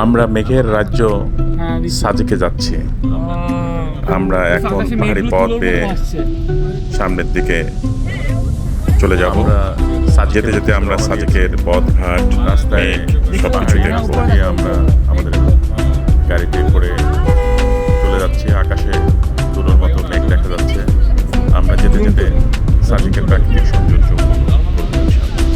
আমরা মেঘের রাজ্য সাজেকে যাচ্ছি। আমরা এখন পাহাড়ি পথ বেয়ে সামনের দিকে চলে যাব। যেতে যেতে আমরা সাজেকের পথঘাট রাস্তায় সব কিছু দেখবো। আমরা আমাদের গাড়িতে করে চলে যাচ্ছি। আকাশে তুলোর মতো মেঘ দেখা যাচ্ছে। আমরা যেতে যেতে সাজেকের প্রাকৃতিক সৌন্দর্য উপভোগ করবো ইনশাআল্লাহ।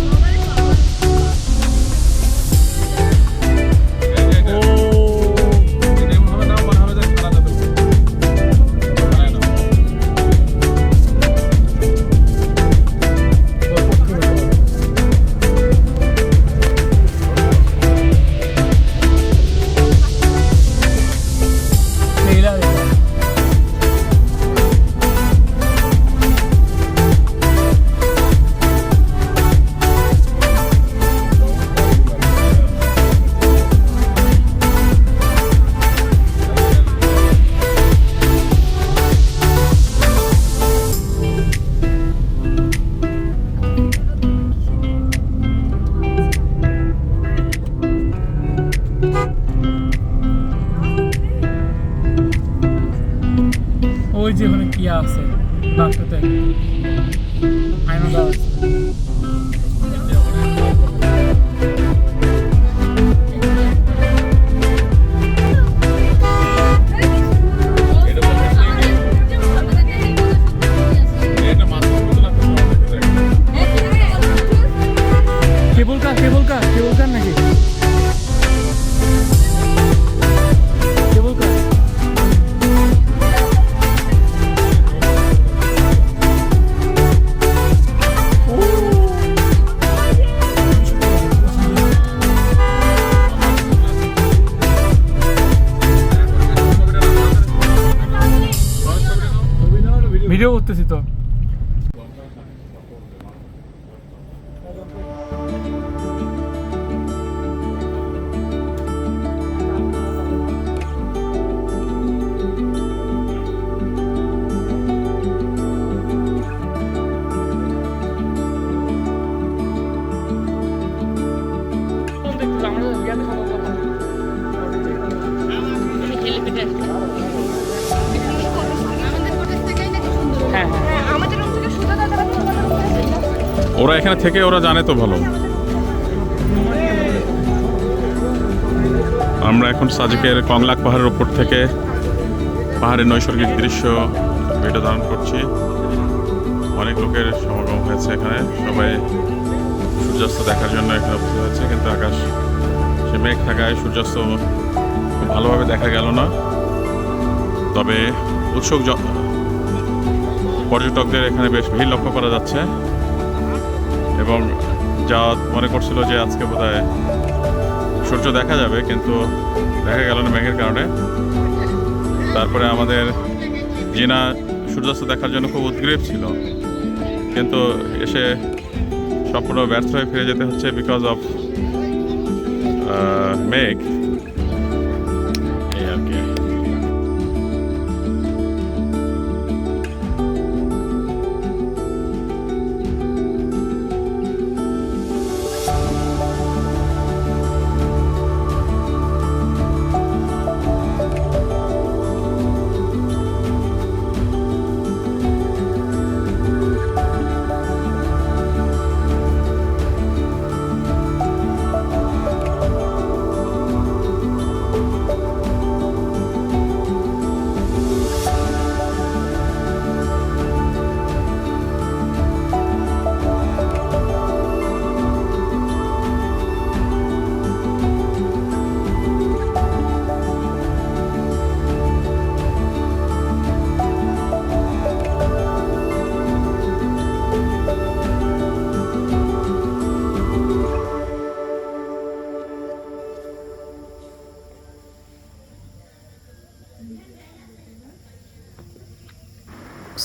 ওই যে ওখানে কি আছে রাস্তাতে আয়না দেওয়া আছে। কেবল কার নাকি কেবল কার ভিডিও করতেছি তো। ওরা এখানে থেকে ওরা জানে তো ভালো। আমরা এখন সাজেকের কংলাক পাহাড়ের উপর থেকে পাহাড়ের নৈসর্গিক দৃশ্য ভিডিও ধারণ করছি। অনেক লোকের সমাগম হয়েছে এখানে, সবাই সূর্যাস্ত দেখার জন্য এখানে উপস্থিত হয়েছে, কিন্তু আকাশ সে মেঘ থাকায় সূর্যাস্ত খুব ভালোভাবে দেখা গেল না। তবে উৎসুক পর্যটকদের এখানে বেশ ভিড় লক্ষ্য করা যাচ্ছে এবং যা মনে করছিল যে আজকে বোধহয় সূর্য দেখা যাবে, কিন্তু দেখা গেল না মেঘের কারণে। তারপরে আমাদের জিনা সূর্যাস্ত দেখার জন্য খুব উদ্গ্রীব ছিল, কিন্তু এসে সম্পূর্ণ ব্যর্থ হয়ে ফিরে যেতে হচ্ছে বিকজ অফ মেঘ। এই আর কি।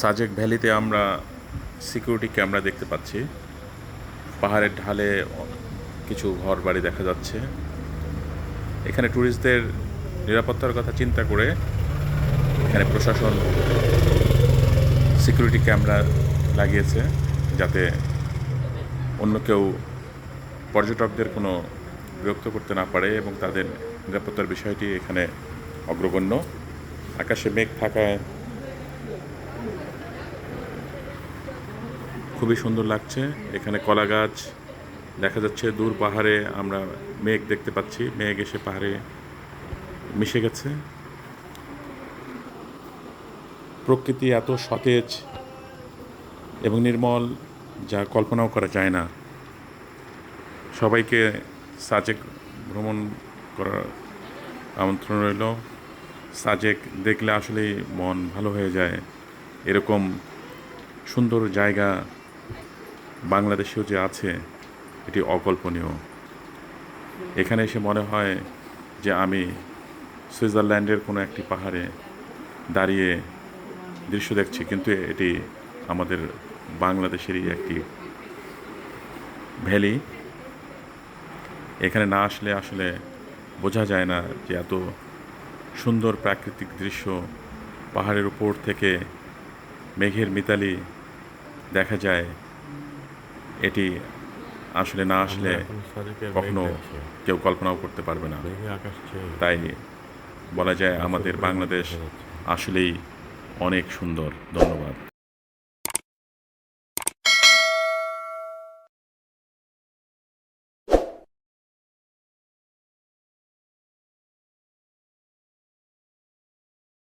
সাজেক ভ্যালিতে আমরা সিকিউরিটি ক্যামেরা দেখতে পাচ্ছি। পাহাড়ের ঢালে কিছু ঘর বাড়ি দেখা যাচ্ছে। এখানে ট্যুরিস্টদের নিরাপত্তার কথা চিন্তা করে এখানে প্রশাসন সিকিউরিটি ক্যামেরা লাগিয়েছে, যাতে অন্য কেউ পর্যটকদের কোনো বিরক্ত করতে না পারে এবং তাদের নিরাপত্তার বিষয়টি এখানে অগ্রগণ্য। আকাশে মেঘ থাকায় খুবই সুন্দর লাগছে। এখানে কলা গাছ দেখা যাচ্ছে, দূর পাহাড়ে আমরা মেঘ দেখতে পাচ্ছি, মেঘ এসে পাহাড়ে মিশে গেছে। প্রকৃতি এত সতেজ এবং নির্মল যা কল্পনাও করা যায় না। সবাইকে সাজেক ভ্রমণ করার আমন্ত্রণ রইল। সাজেক দেখলে আসলেই মন ভালো হয়ে যায়। এরকম সুন্দর জায়গা বাংলাদেশেও যে আছে এটি অকল্পনীয়। এখানে এসে মনে হয় যে আমি সুইজারল্যান্ডের কোনো একটি পাহাড়ে দাঁড়িয়ে দৃশ্য দেখছি, কিন্তু এটি আমাদের বাংলাদেশেরই একটি ভ্যালি। এখানে না আসলে আসলে বোঝা যায় না যে এত সুন্দর প্রাকৃতিক দৃশ্য পাহাড়ের উপর থেকে মেঘের মিতালি দেখা যায়। এটি আসলে না আসলে কখনো কেউ কল্পনাও করতে পারবে না। তাই বলা যায় আমাদের বাংলাদেশ আসলেই অনেক সুন্দর। ধন্যবাদ।